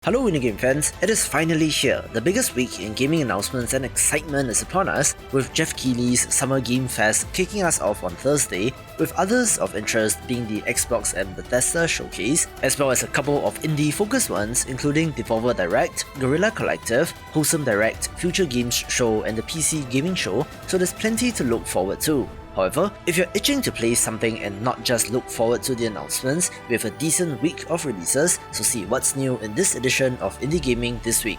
Hello Winning fans, it is finally here. The biggest week in gaming announcements and excitement is upon us, with Jeff Keighley's Summer Game Fest kicking us off on Thursday, with others of interest being the Xbox and Bethesda showcase, as well as a couple of indie-focused ones including Devolver Direct, Guerrilla Collective, Wholesome Direct, Future Games Show and the PC Gaming Show, so there's plenty to look forward to. However, if you're itching to play something and not just look forward to the announcements, we have a decent week of releases, so see what's new in this edition of Indie Gaming this week.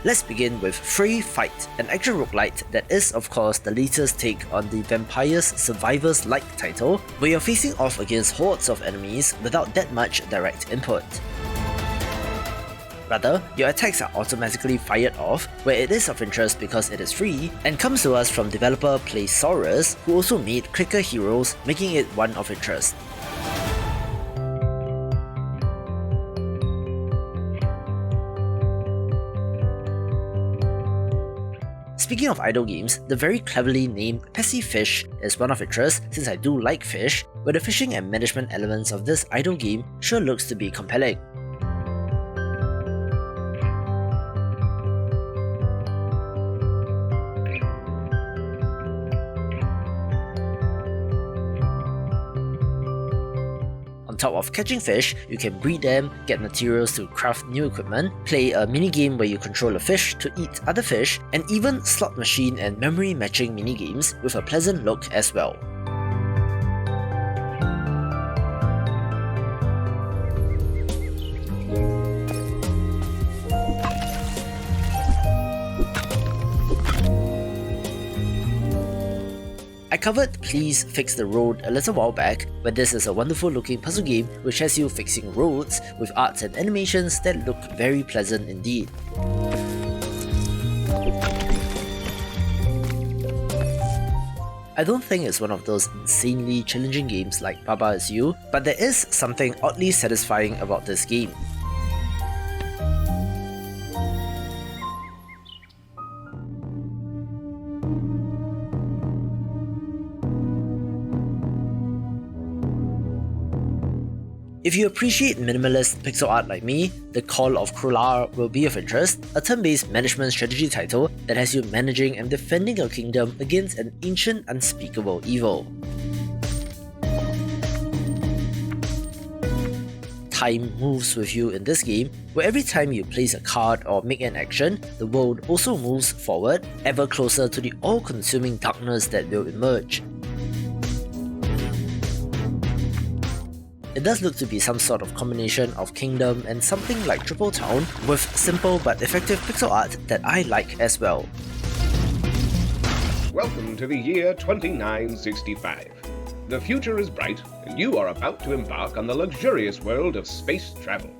Let's begin with Fray Fight, an action roguelite that is of course the latest take on the Vampires Survivors-like title, where you're facing off against hordes of enemies without that much direct input. Rather, your attacks are automatically fired off, where it is of interest because it is free, and comes to us from developer Playsaurus, who also made Clicker Heroes, making it one of interest. Speaking of idle games, the very cleverly named Pacifish is one of interest since I do like fish, but the fishing and management elements of this idle game sure looks to be compelling. On top of catching fish, you can breed them, get materials to craft new equipment, play a minigame where you control a fish to eat other fish, and even slot machine and memory matching minigames with a pleasant look as well. I covered Please Fix the Road a little while back, where this is a wonderful looking puzzle game which has you fixing roads with arts and animations that look very pleasant indeed. I don't think it's one of those insanely challenging games like Baba Is You, but there is something oddly satisfying about this game. If you appreciate minimalist pixel art like me, the Call of Krul'ar will be of interest, a turn-based management strategy title that has you managing and defending your kingdom against an ancient unspeakable evil. Time moves with you in this game, where every time you place a card or make an action, the world also moves forward, ever closer to the all-consuming darkness that will emerge. It does look to be some sort of combination of Kingdom and something like Triple Town, with simple but effective pixel art that I like as well. Welcome to the year 2965. The future is bright, and you are about to embark on the luxurious world of space travel.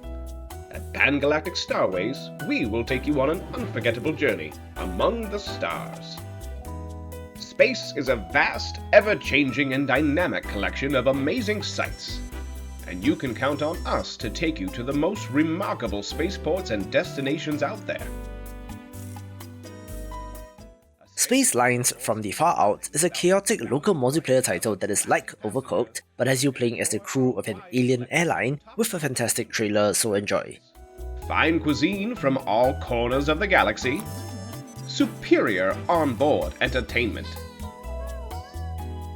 At Pan-Galactic Starways, we will take you on an unforgettable journey among the stars. Space is a vast, ever-changing and dynamic collection of amazing sights, and you can count on us to take you to the most remarkable spaceports and destinations out there. Spacelines from the Far Out is a chaotic local multiplayer title that is like Overcooked, but has you playing as the crew of an alien airline with a fantastic trailer, so enjoy. Fine cuisine from all corners of the galaxy. Superior onboard entertainment.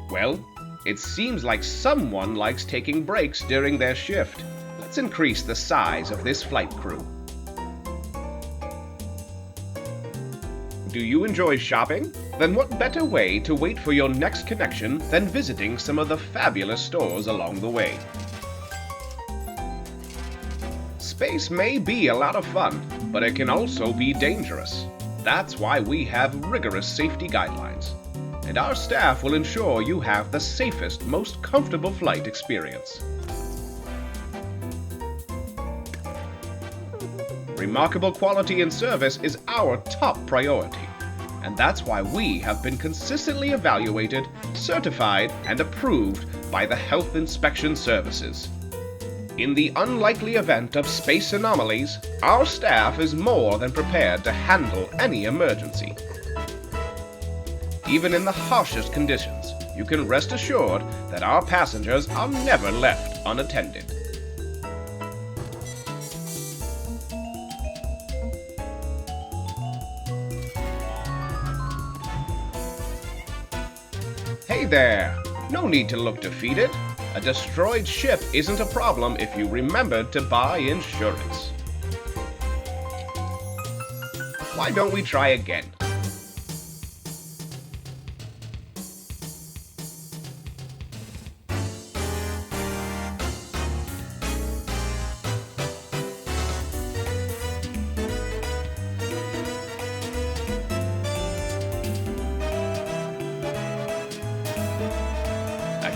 Well, it seems like someone likes taking breaks during their shift. Let's increase the size of this flight crew. Do you enjoy shopping? Then what better way to wait for your next connection than visiting some of the fabulous stores along the way? Space may be a lot of fun, but it can also be dangerous. That's why we have rigorous safety guidelines, and our staff will ensure you have the safest, most comfortable flight experience. Remarkable quality and service is our top priority, and that's why we have been consistently evaluated, certified, and approved by the Health Inspection Services. In the unlikely event of space anomalies, our staff is more than prepared to handle any emergency. Even in the harshest conditions, you can rest assured that our passengers are never left unattended. Hey there! No need to look defeated. A destroyed ship isn't a problem if you remembered to buy insurance. Why don't we try again?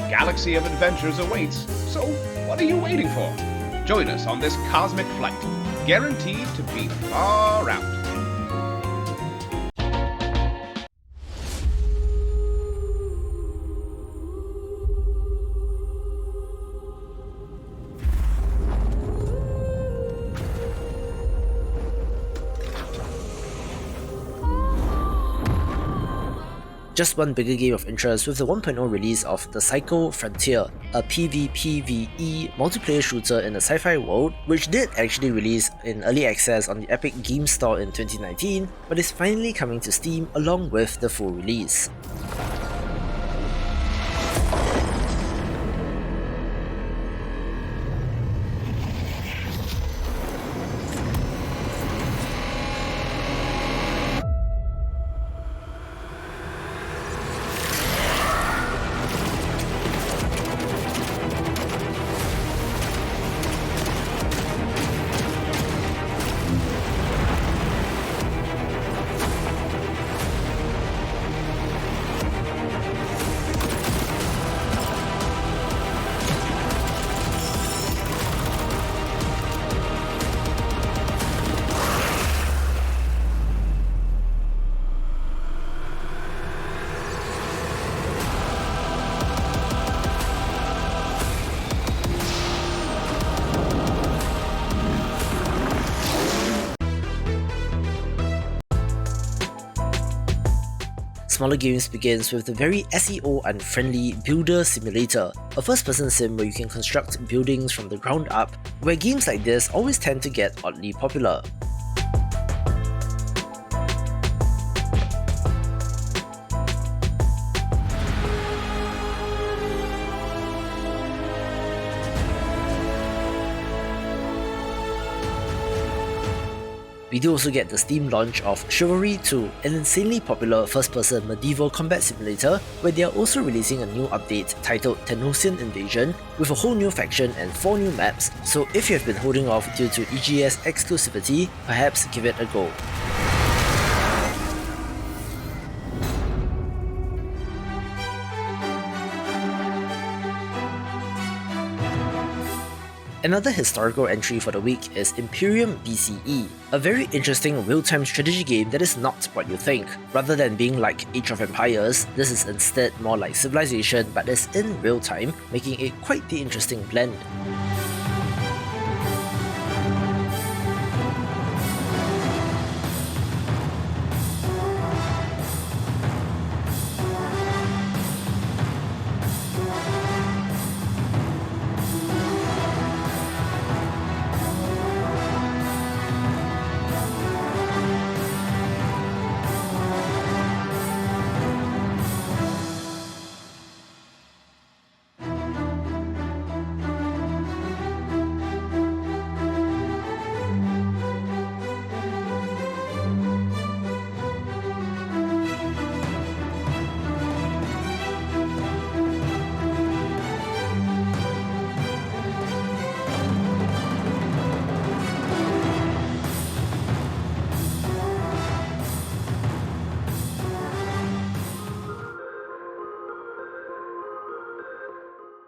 Galaxy of adventures awaits, so what are you waiting for? Join us on this cosmic flight, guaranteed to be far out. Just one bigger game of interest with the 1.0 release of The Psycho Frontier, a PvPvE multiplayer shooter in a sci-fi world, which did actually release in early access on the Epic Games Store in 2019, but is finally coming to Steam along with the full release. Smaller Games begins with the very SEO-unfriendly Builder Simulator, a first-person sim where you can construct buildings from the ground up, where games like this always tend to get oddly popular. We do also get the Steam launch of Chivalry 2, an insanely popular first-person medieval combat simulator, where they are also releasing a new update titled Tenosian Invasion, with a whole new faction and 4 new maps, so if you have been holding off due to EGS exclusivity, perhaps give it a go. Another historical entry for the week is Imperium BCE, a very interesting real-time strategy game that is not what you think. Rather than being like Age of Empires, this is instead more like Civilization but is in real time, making it quite the interesting blend.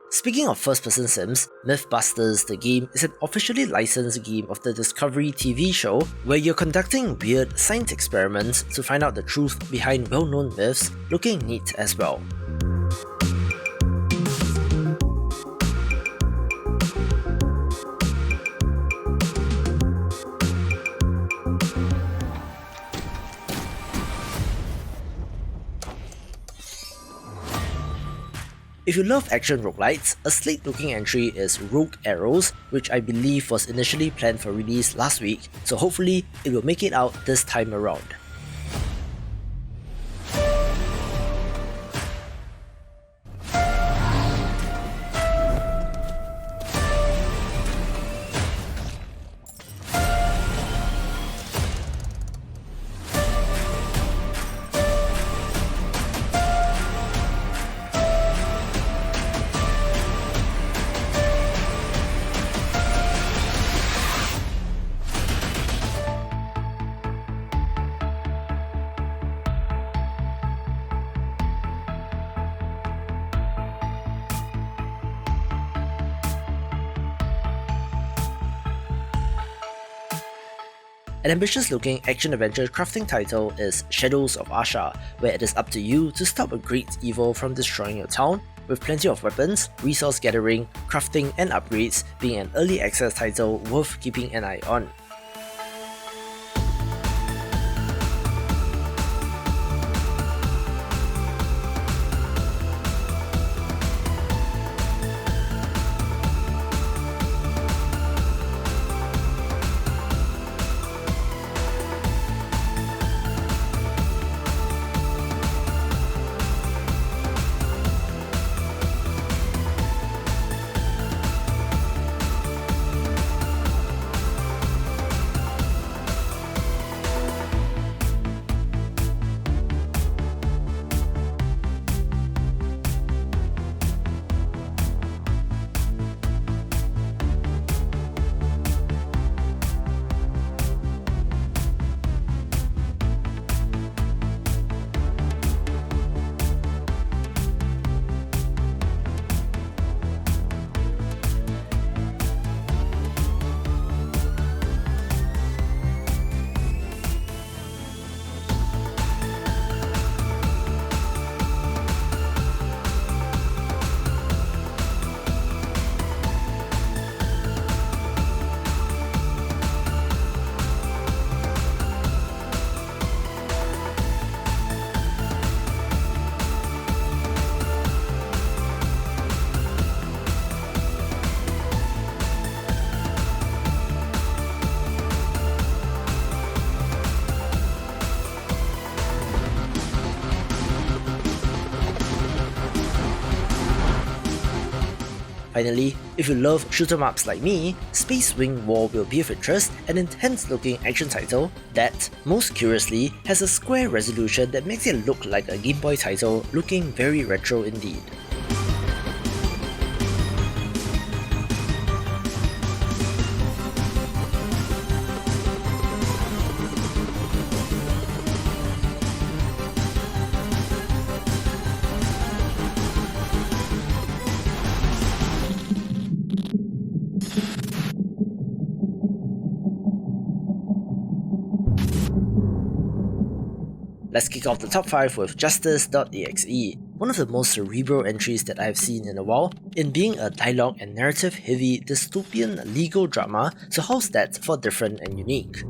Speaking of first-person sims, MythBusters the game is an officially licensed game of the Discovery TV show where you're conducting weird science experiments to find out the truth behind well-known myths, looking neat as well. If you love action roguelites, a sleek-looking entry is Rogue Arrows, which I believe was initially planned for release last week, so hopefully it will make it out this time around. An ambitious-looking action-adventure crafting title is Shadows of Asha, where it is up to you to stop a great evil from destroying your town, with plenty of weapons, resource gathering, crafting, and upgrades being an early access title worth keeping an eye on. Finally, if you love shoot-em-ups like me, Spacewing War will be of interest, an intense-looking action title that, most curiously, has a square resolution that makes it look like a Game Boy title, looking very retro indeed. Let's kick off the top 5 with Justice.exe, one of the most cerebral entries that I've seen in a while, in being a dialogue and narrative heavy dystopian legal drama, so how's that for different and unique?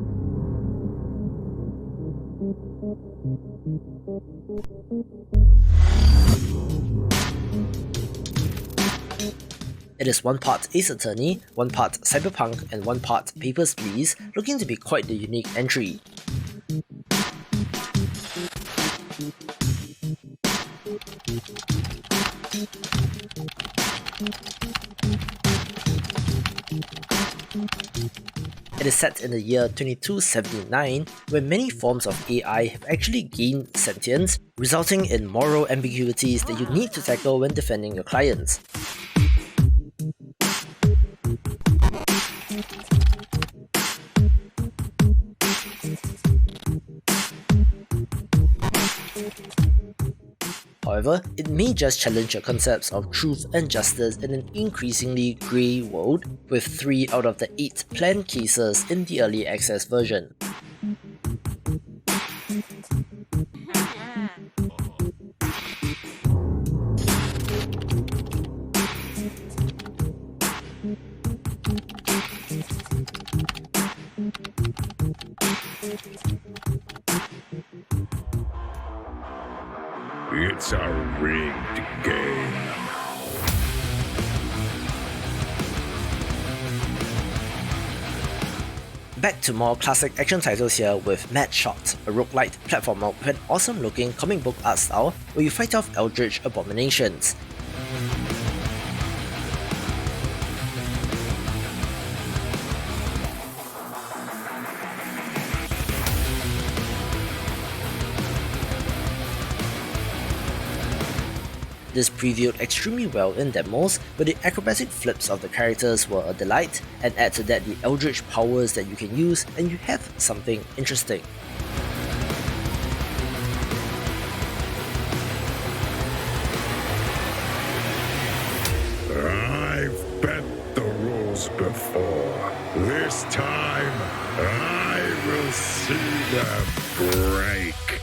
It is one part Ace Attorney, one part Cyberpunk, and one part Papers, Please, looking to be quite the unique entry. It is set in the year 2279, where many forms of AI have actually gained sentience, resulting in moral ambiguities that you need to tackle when defending your clients. However, it may just challenge your concepts of truth and justice in an increasingly grey world, with 3 out of the 8 planned cases in the early access version. It's a rigged game. Back to more classic action titles here with Mad Shot, a roguelite platformer with an awesome looking comic book art style where you fight off eldritch abominations. This previewed extremely well in demos, where the acrobatic flips of the characters were a delight, and add to that the eldritch powers that you can use, and you have something interesting. I've bent the rules before. This time, I've will see them break.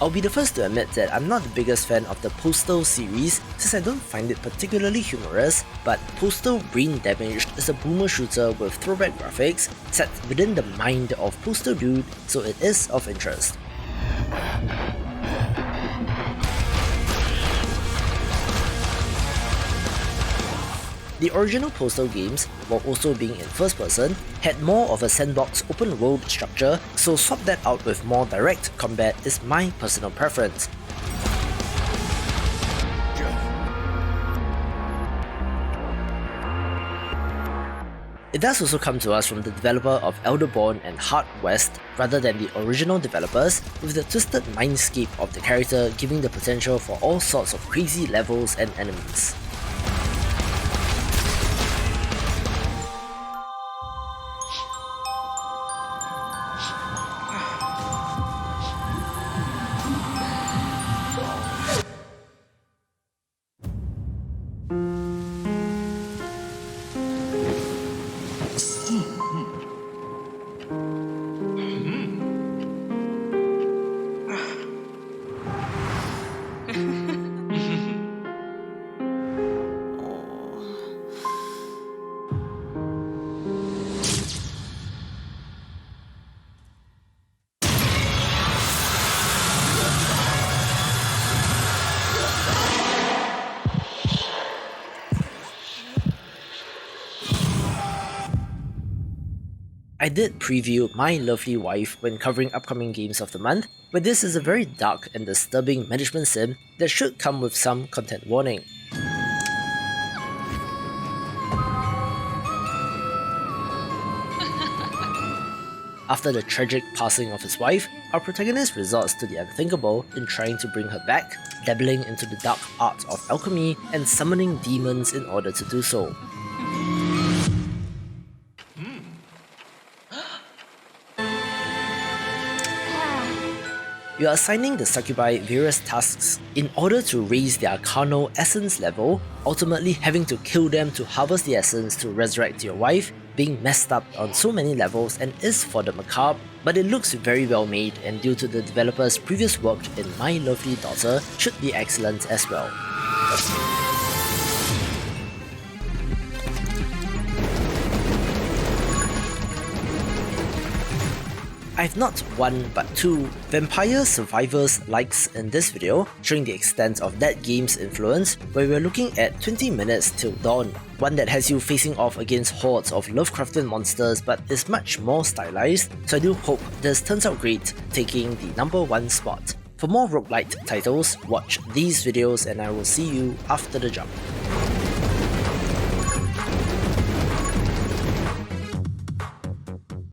I'll be the first to admit that I'm not the biggest fan of the Postal series since I don't find it particularly humorous, but Postal Brain Damaged is a boomer shooter with throwback graphics set within the mind of Postal Dude, so it is of interest. The original Postal games, while also being in first person, had more of a sandbox open world structure, so swap that out with more direct combat is my personal preference. It does also come to us from the developer of Elderborn and Hard West rather than the original developers, with the twisted mindscape of the character giving the potential for all sorts of crazy levels and enemies. I did preview My Lovely Wife when covering upcoming games of the month, but this is a very dark and disturbing management sim that should come with some content warning. After the tragic passing of his wife, our protagonist resorts to the unthinkable in trying to bring her back, dabbling into the dark art of alchemy and summoning demons in order to do so. You are assigning the succubi various tasks in order to raise their carnal essence level, ultimately having to kill them to harvest the essence to resurrect your wife, being messed up on so many levels and is for the macabre, but it looks very well made and due to the developer's previous work in My Lovely Daughter should be excellent as well. I've not one but two Vampire Survivors likes in this video, showing the extent of that game's influence, where we're looking at 20 minutes till dawn, one that has you facing off against hordes of Lovecraftian monsters but is much more stylized, so I do hope this turns out great, taking the #1 spot. For more roguelite titles, watch these videos and I will see you after the jump.